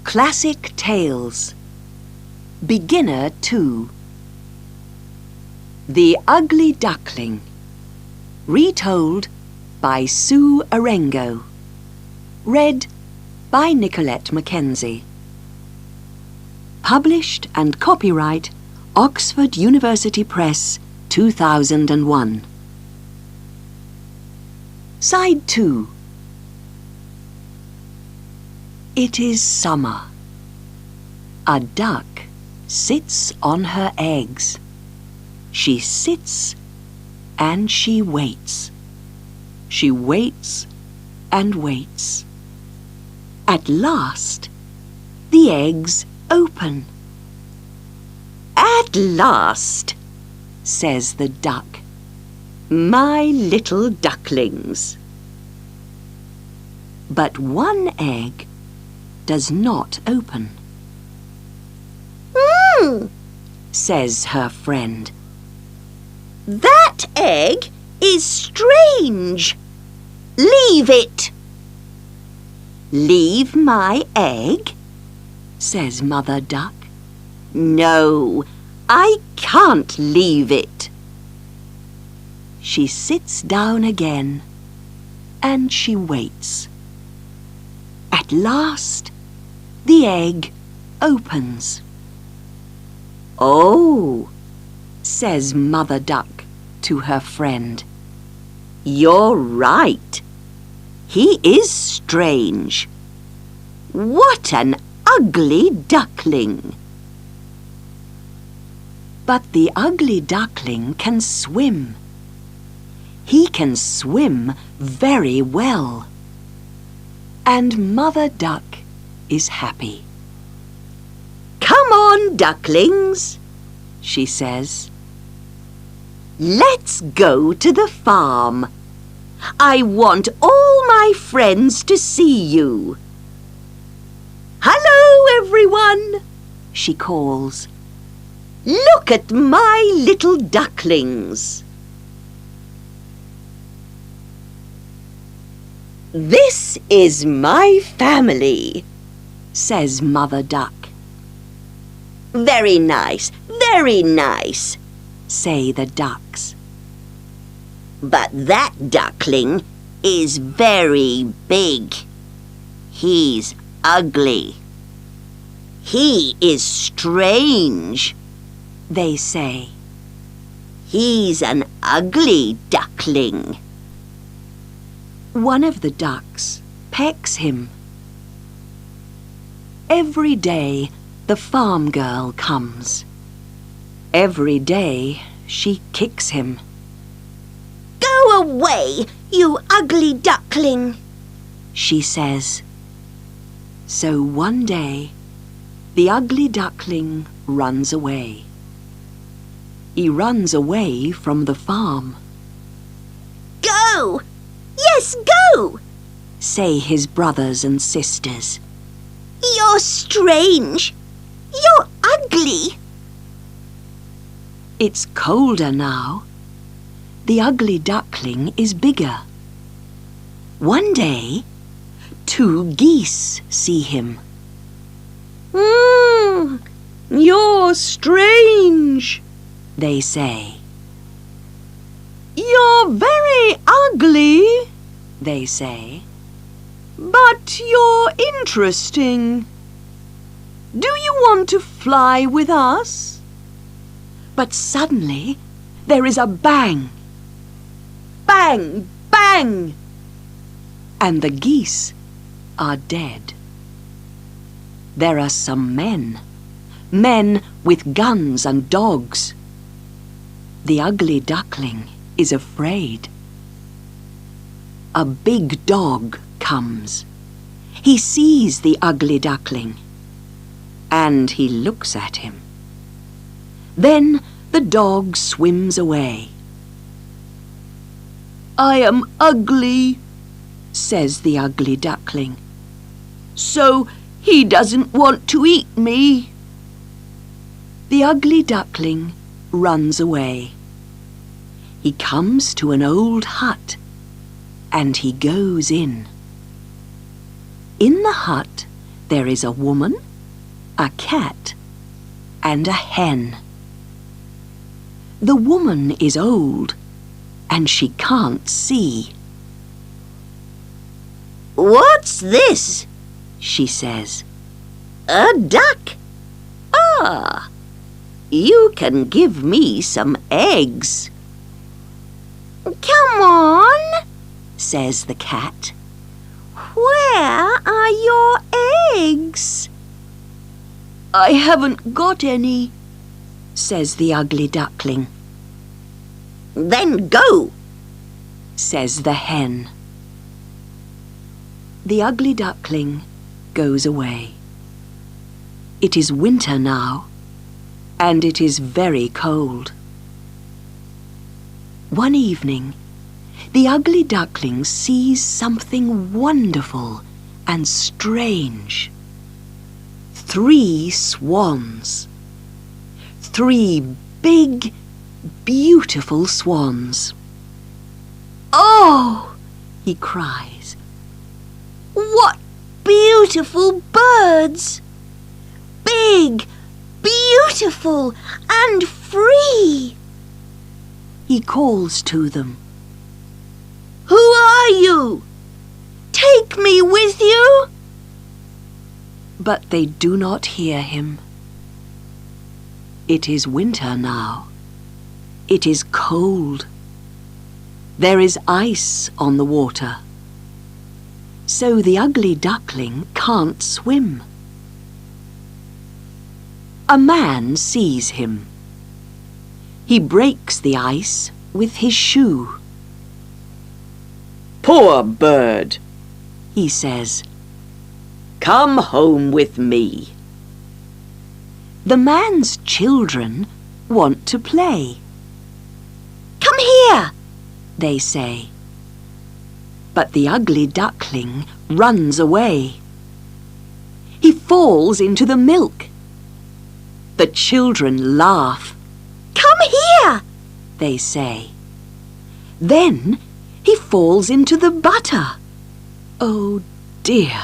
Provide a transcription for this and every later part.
Classic Tales. Beginner 2. The Ugly Duckling. Retold by Sue Arengo. Read by Nicolette Mackenzie. Published and copyright Oxford University Press, 2001. Side 2. It is summer. A duck sits on her eggs. She sits and she waits. She waits and waits. At last, the eggs open. "At last," says the duck, "my little ducklings." But one egg does not open. Says her friend. "That egg is strange. Leave it." "Leave my egg?" says Mother Duck. "No, I can't leave it." She sits down again and she waits. At last, the egg opens. "Oh," says Mother Duck to her friend, "you're right. He is strange. What an ugly duckling." But the ugly duckling can swim. He can swim very well. And Mother Duck is happy. "Come on, ducklings," she says. "Let's go to the farm. I want all my friends to see you." "Hello, everyone," she calls. "Look at my little ducklings." "This is my family," says Mother Duck. Very nice," say the ducks. "But that duckling is very big. He's ugly. He is strange," they say. "He's an ugly duckling." One of the ducks pecks him. Every day the farm girl comes. Every day she kicks him. "Go away, you ugly duckling," she says. So one day the ugly duckling runs away. He runs away from the farm. "Go! Yes, go!" say his brothers and sisters. "You're strange. You're ugly." It's colder now. The ugly duckling is bigger. One day, 2 geese see him. "You're strange," they say. "You're very ugly," they say. "But you're interesting. Do you want to fly with us?" But suddenly there is a bang. Bang, bang! And the geese are dead. There are some men with guns and dogs. The ugly duckling is afraid. A big dog comes. He sees the ugly duckling, and he looks at him. Then the dog swims away. "I am ugly," says the ugly duckling, "so he doesn't want to eat me." The ugly duckling runs away. He comes to an old hut, and he goes in. In the hut there is a woman, a cat, and a hen. The woman is old, and she can't see. "What's this?" she says. "A duck. Ah, you can give me some eggs." "Come on," says the cat. "where are your eggs?" "I haven't got any," says the ugly duckling. "Then go," says the hen. The ugly duckling goes away. It is winter now, and it is very cold. One evening, the ugly duckling sees something wonderful and strange. 3 swans. 3 big, beautiful swans. "Oh," he cries. "what beautiful birds! Big, beautiful, and free!" He calls to them. "Who are you? Take me with you!" But they do not hear him. It is winter now. It is cold. There is ice on the water. So the ugly duckling can't swim. A man sees him. He breaks the ice with his shoe. "Poor bird," he says. "come home with me." The man's children want to play. "Come here," they say. But the ugly duckling runs away. He falls into the milk. The children laugh. "Come here," they say. Then he falls into the butter. Oh dear,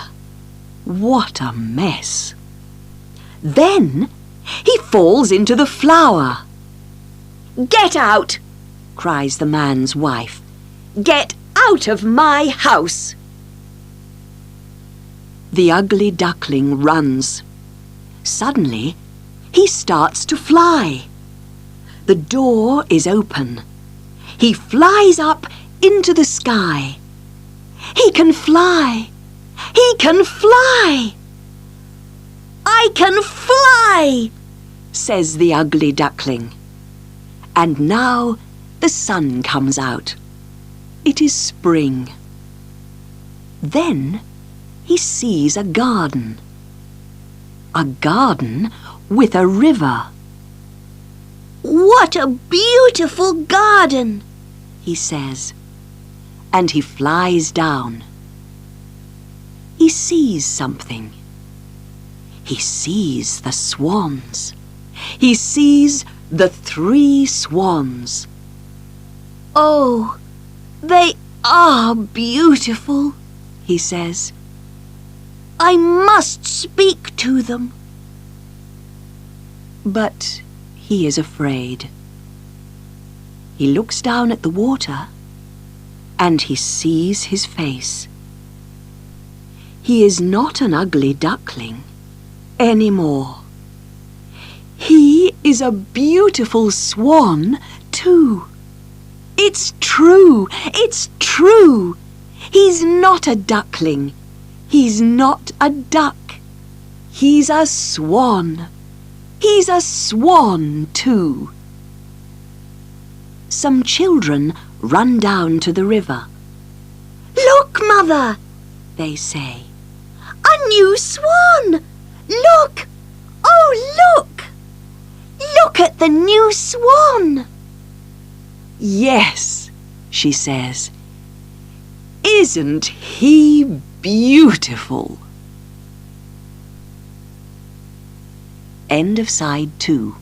what a mess. Then he falls into the flour. "Get out!" cries the man's wife. "Get out of my house!" The ugly duckling runs. Suddenly, he starts to fly. The door is open. He flies up into the sky. He can fly! He can fly! "I can fly!" says the ugly duckling. And now the sun comes out. It is spring. Then he sees a garden. A garden with a river. "What a beautiful garden!" he says, and he flies down. He sees something. He sees the swans. He sees the 3 swans. "Oh, they are beautiful," he says. "I must speak to them." But he is afraid. He looks down at the water and he sees his face. He is not an ugly duckling anymore. He is a beautiful swan too. It's true, it's true. He's not a duckling. He's not a duck. He's a swan. He's a swan too. Some children run down to the river. "Look, Mother," they say. "a new swan! Look! Oh, look! Look at the new swan!" Yes, she says. Isn't he beautiful? End of side 2.